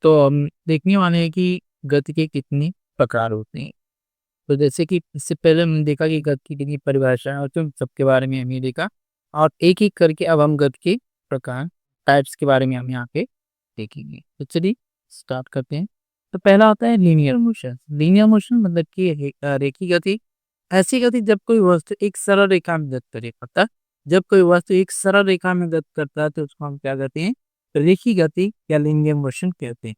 तो हम देखने वाले हैं कि गति के कितने प्रकार होते हैं। तो जैसे कि इससे पहले हमने देखा कि गति की कितनी परिभाषाएँ होती हैं, उन सबके बारे में हमने देखा और एक-एक करके अब हम गति के प्रकार, टाइप्स के बारे में हम यहाँ पे देखेंगे। तो चलिए स्टार्ट करते हैं। तो पहला होता है लीनियर मोशन। लीनियर मोशन मतलब कि रेखीय गति, ऐसी गति जब कोई वस्तु एक सरल रेखा में गति करे, अर्थात जब कोई वस्तु एक सरल रेखा में गति करता है तो उसको हम क्या कहते हैं? रेखीय गति या लीनियर मोशन कहते हैं।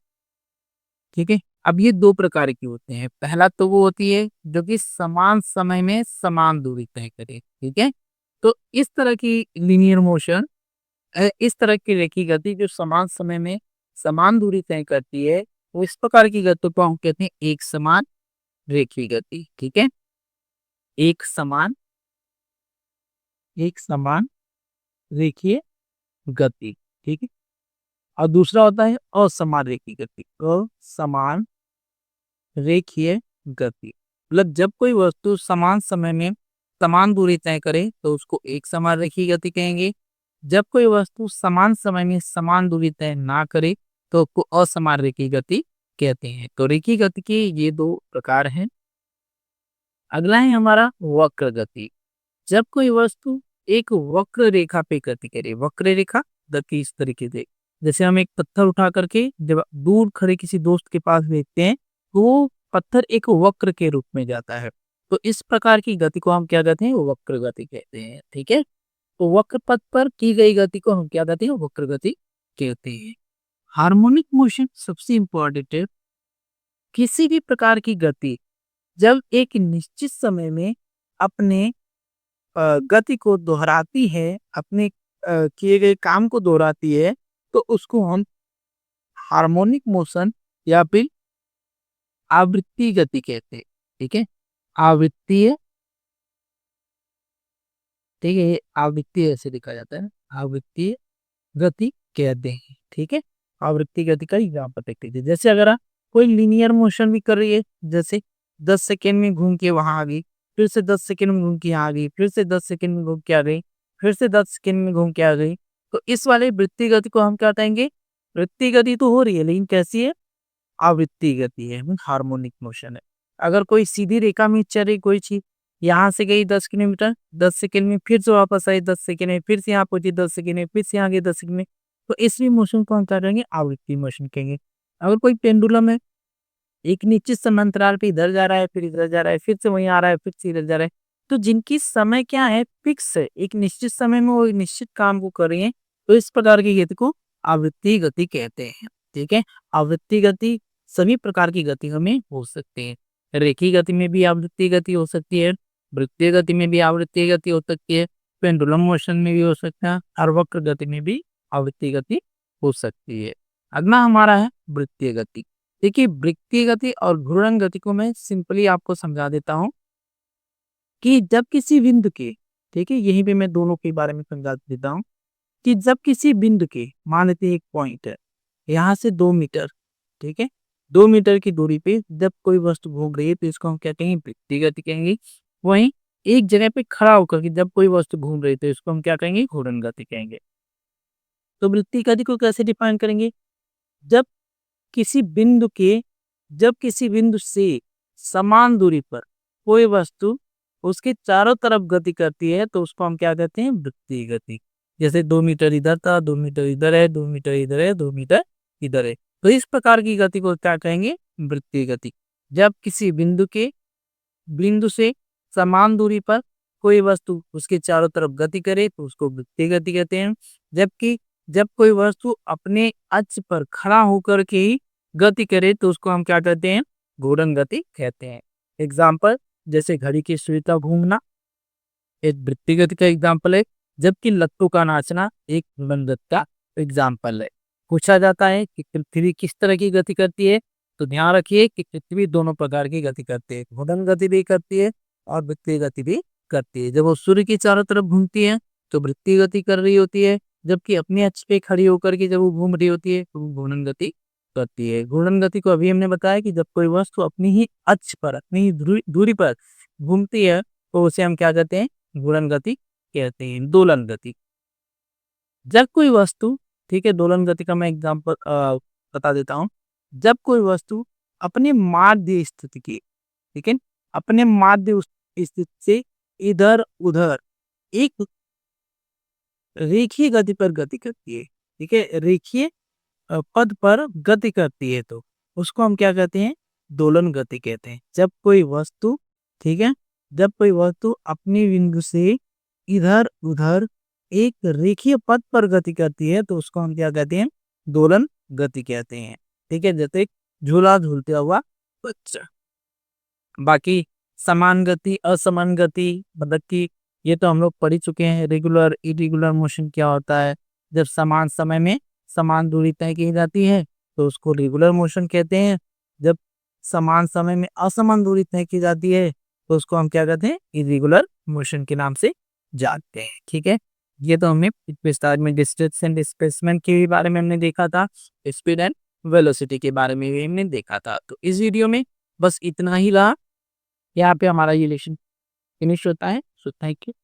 ठीक है? अब ये 2 प्रकार की होते हैं। पहला तो वो होती है जो कि समान समय में समान दूरी तय करे, ठीक है? तो इस तरह की लीनियर मोशन इस तरह की रेखीय गति जो समान समय में समान दूरी तय करती है, वो इस प्रकार की गति को हम कहते हैं एक समान रेखीय गति, ठीक है? एक समान रेखीय गति, ठीक है? और दूसरा होता है असमान रेखीय गति। असमान रेखीय गति मतलब जब कोई वस्तु समान समय में समान दूरी तय करे तो उसको एक समान रेखीय गति कहेंगे। जब कोई वस्तु समान समय में समान दूरी तय ना करे तो उसको असमान रेखीय गति कहते हैं। तो रेखीय गति के ये 2 प्रकार हैं। अगला है हमारा वक्र गति। जब कोई वस्तु एक वक्र रेखा पे गति करे, वक्र रेखा गति इस तरीके से, जैसे हम एक पत्थर उठा करके जब दूर खड़े किसी दोस्त के पास भेजते हैं तो वो पत्थर एक वक्र के रूप में जाता है। तो इस प्रकार की गति को हम क्या कहते हैं? वक्र गति कहते हैं, ठीक है? तो वक्र पथ पर की गई गति को हम क्या कहते हैं? वक्र गति कहते हैं। हार्मोनिक मोशन सबसे इंपॉर्टेंट है। किसी भी प्रकार की गति जब एक निश्चित समय में अपने गति को दोहराती है, अपने किए गए काम को दोहराती है, तो उसको हम हार्मोनिक मोशन या फिर आवृत्तीय गति कहते हैं, ठीक है? आवृत्तीय, ठीक है? ये आवृत्तीय ऐसे लिखा जाता है, आवृत्तीय गति कहते हैं, ठीक है? आवृत्तीय गति का एग्जाम्पल देखते हैं। जैसे अगर आप कोई लीनियर मोशन भी कर रही है, जैसे 10 सेकंड में घूम के वहां आ गई, फिर से 10 सेकंड में घूम के यहाँ आ गई, फिर से 10 सेकंड में घूम के आ गई, फिर से 10 सेकंड में घूम के आ गई, तो इस वाले वृत्तीय गति को हम क्या कहेंगे? वृत्तीय गति तो हो रही है लेकिन कैसी है? आवृत्तीय गति है, हार्मोनिक मोशन है। अगर कोई सीधी रेखा में चल रही कोई चीज, यहाँ से गई 10 किलोमीटर, 10 सेकंड में फिर से वापस आई, 10 सेकंड में फिर से यहाँ पहुंची, 10 सेकंड में फिर से यहाँ गई, 10 सेकंड में, तो इसलिए मोशन को हम क्या कहेंगे? आवृत्तीय मोशन कहेंगे। अगर कोई पेंडुलम है, एक निश्चित समय अंतराल पे इधर जा रहा है, फिर इधर जा रहा है, फिर से वहीं आ रहा है, फिर से इधर जा रहा है, तो जिनकी समय क्या है? फिक्स है, एक निश्चित समय में वो एक निश्चित काम को कर रही है, तो इस प्रकार की गति को आवृत्तीय गति कहते हैं, ठीक है? आवृत्तीय गति सभी प्रकार की गति में हो सकती है। रेखीय गति में भी आवृत्तीय गति हो सकती है, वृत्तीय गति में भी आवृत्तीय गति हो सकती है, पेंडुलम मोशन में भी हो सकता है और वक्र गति में भी आवृत्तीय गति हो सकती है। अगला हमारा है वृत्तीय गति। देखिए वृत्तीय गति और घूर्णन गति को मैं सिंपली आपको समझा देता हूँ कि जब किसी बिंदु के, ठीक है, यहीं पे मैं दोनों के बारे में समझा देता हूँ कि जब किसी बिंदु के, मान लेते हैं एक पॉइंट है, यहाँ से 2 मीटर, ठीक है, 2 मीटर की दूरी पे जब कोई वस्तु घूम रही है तो इसको हम क्या कहेंगे? वृत्तीय गति कहेंगे। वहीं एक जगह पे खड़ा होकर के जब कोई वस्तु घूम रही है तो इसको हम क्या कहेंगे? घूर्णन गति कहेंगे। तो वृत्तीय गति को कैसे डिफाइन करेंगे? जब किसी बिंदु के, जब किसी बिंदु से समान दूरी पर कोई वस्तु उसके चारों तरफ गति करती है तो उसको हम क्या कहते हैं? वृत्तीय गति। जैसे 2 मीटर इधर था, 2 मीटर इधर है, 2 मीटर इधर है, 2 मीटर इधर है, तो इस प्रकार की गति को क्या कहेंगे? वृत्तीय गति। जब किसी बिंदु से समान दूरी पर कोई वस्तु उसके चारों तरफ गति करे तो उसको वृत्तीय गति कहते हैं। जबकि जब कोई वस्तु अपने अक्ष पर खड़ा होकर के ही गति करे तो उसको हम क्या कहते हैं? घूर्णन गति कहते हैं। एग्जाम्पल, जैसे घड़ी की सुई का घूमना एक वृत्तीय गति का एग्जाम्पल है, जबकि लट्टू का नाचना एक घूर्णन गति का एग्जाम्पल है। पूछा जाता है कि पृथ्वी किस तरह की गति करती है, तो ध्यान रखिए कि पृथ्वी दोनों प्रकार की गति करती है, घूर्णन गति भी करती है और वृत्तीय गति भी करती है। जब वो सूर्य की चारों तरफ घूमती है तो वृत्तीय गति कर रही होती है, जबकि अपने अक्ष पे खड़ी होकर के जब वो घूम रही होती है तो वो घूर्णन गति करती है। घूर्णन गति को अभी हमने बताया कि जब कोई वस्तु अपनी ही अक्ष पर, अपनी ही दूरी पर घूमती है तो उसे हम क्या कहते हैं? घूर्णन गति कहते हैं। दोलन गति, जब कोई वस्तु, ठीक है, दोलन गति का मैं एग्जाम्पल बता देता हूँ। जब कोई वस्तु अपने माध्य स्थिति की, ठीक है, अपने माध्य स्थिति से इधर उधर एक रेखीय गति पर गति करती है, ठीक है, रेखीय पद पर गति करती है, तो उसको हम क्या कहते हैं, दोलन गति कहते हैं। जब कोई वस्तु, ठीक है, जब कोई वस्तु अपने बिंदु से इधर उधर एक रेखीय पथ पर गति करती है, तो उसको हम क्या कहते हैं, दोलन गति कहते हैं। ठीक है, जैसे झूला झूलते हुआ बच्चा। बाकी समान गति, असमान गति, मतलब कि ये तो हम लोग पढ़ ही चुके हैं। रेगुलर इरेगुलर मोशन क्या होता है, जब समान समय में समान दूरी तय की जाती है तो उसको रेगुलर मोशन कहते हैं। जब समान समय में असमान दूरी तय की जाती है तो उसको हम क्या कहते हैं, इरेगुलर मोशन के नाम से जानते हैं। ठीक है, ये तो हमने विस्तार में डिस्टेंस एंड डिस्प्लेसमेंट के बारे में हमने देखा था, स्पीड एंड वेलोसिटी के बारे में भी हमने देखा था। तो इस वीडियो में बस इतना ही रहा। यहाँ पे हमारा ये लेसन फिनिश होता है। So thank you.